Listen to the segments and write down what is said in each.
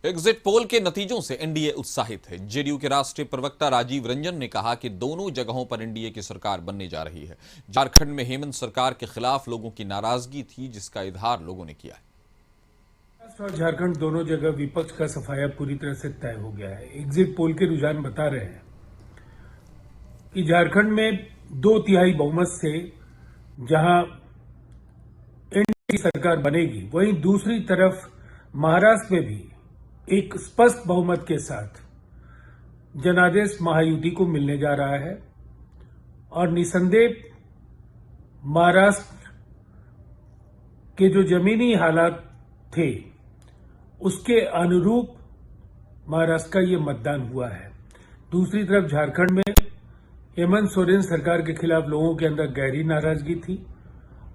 Exit poll के नतीजों से एनडीए उत्साहित है। जेडीयू के राष्ट्रीय प्रवक्ता राजीव रंजन ने कहा कि दोनों जगहों पर एनडीए की सरकार बनने जा रही है। झारखंड में हेमंत सरकार के खिलाफ लोगों की नाराजगी थी, जिसका इजहार लोगों ने किया है। और झारखंड दोनों जगह विपक्ष का सफाया पूरी तरह से तय हो गया है। एग्जिट पोल के रुझान बता रहे हैं कि झारखंड में 2/3 बहुमत से जहां एनडीए की सरकार बनेगी, वहीं दूसरी तरफ महाराष्ट्र में भी एक स्पष्ट बहुमत के साथ जनादेश महायुति को मिलने जा रहा है और निसंदेह महाराष्ट्र के जो जमीनी हालात थे उसके अनुरूप महाराष्ट्र का ये मतदान हुआ है। दूसरी तरफ झारखंड में हेमंत सोरेन सरकार के खिलाफ लोगों के अंदर गहरी नाराजगी थी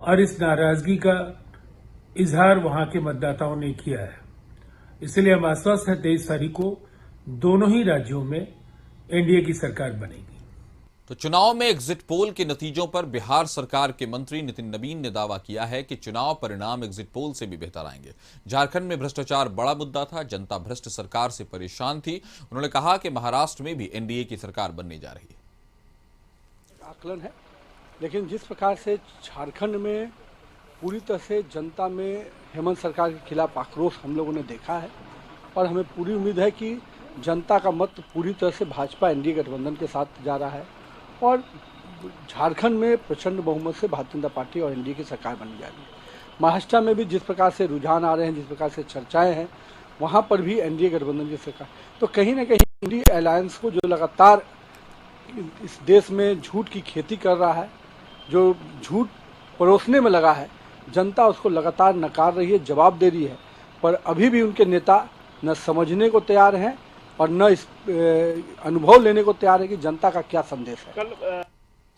और इस नाराजगी का इजहार वहां के मतदाताओं ने किया है। इसलिए हम आश्वस्त हैं 23 तारीख को दोनों ही राज्यों में एनडीए की सरकार बनेगी। तो चुनाव में एग्जिट पोल के नतीजों पर बिहार सरकार के मंत्री नितिन नवीन ने दावा किया है कि चुनाव परिणाम एग्जिट पोल से भी बेहतर आएंगे। झारखंड में भ्रष्टाचार बड़ा मुद्दा था, जनता भ्रष्ट सरकार से परेशान थी। उन्होंने कहा कि महाराष्ट्र में भी एनडीए की सरकार बनने जा रही है। आकलन है, लेकिन जिस प्रकार से झारखंड में पूरी तरह से जनता में हेमंत सरकार के खिलाफ आक्रोश हम लोगों ने देखा है और हमें पूरी उम्मीद है कि जनता का मत पूरी तरह से भाजपा एनडीए गठबंधन के साथ जा रहा है और झारखंड में प्रचंड बहुमत से भारतीय जनता पार्टी और एनडीए की सरकार बनने जा रही है। महाराष्ट्र में भी जिस प्रकार से रुझान आ रहे हैं, जिस प्रकार से चर्चाएं हैं, वहां पर भी एनडीए गठबंधन की सरकार। तो कहीं ना कहीं इंडिया अलायंस को जो लगातार इस देश में झूठ की खेती कर रहा है, जो झूठ परोसने में लगा है, जनता उसको लगातार नकार रही है, जवाब दे रही है, पर अभी भी उनके नेता न समझने को तैयार हैं और न इस अनुभव लेने को तैयार है कि जनता का क्या संदेश है।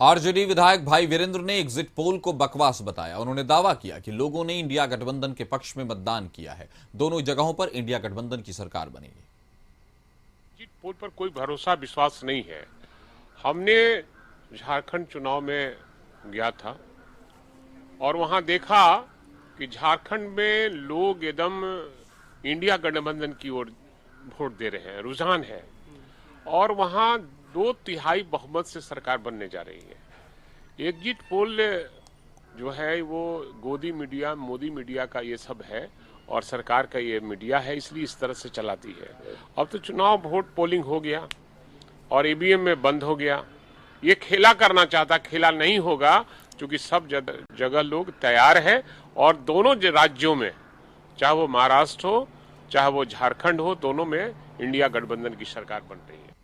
आरजेडी विधायक भाई वीरेंद्र ने एग्जिट पोल को बकवास बताया। उन्होंने दावा किया कि लोगों ने इंडिया गठबंधन के पक्ष में मतदान किया है। दोनों जगहों पर इंडिया गठबंधन की सरकार बनेगी। एग्जिट पोल पर कोई भरोसा विश्वास नहीं है। हमने झारखंड चुनाव में गया था और वहां देखा कि झारखंड में लोग एकदम इंडिया गठबंधन की ओर वोट दे रहे हैं, रुझान है और वहां 2/3 बहुमत से सरकार बनने जा रही है। एग्जिट पोल जो है वो गोदी मीडिया, मोदी मीडिया का ये सब है और सरकार का ये मीडिया है, इसलिए इस तरह से चलाती है। अब तो चुनाव वोट पोलिंग हो गया और ईवीएम में बंद हो गया। ये खेला करना चाहता, खेला नहीं होगा, क्योंकि सब जगह लोग तैयार है और दोनों राज्यों में, चाहे वो महाराष्ट्र हो चाहे वो झारखंड हो, दोनों में इंडिया गठबंधन की सरकार बन रही है।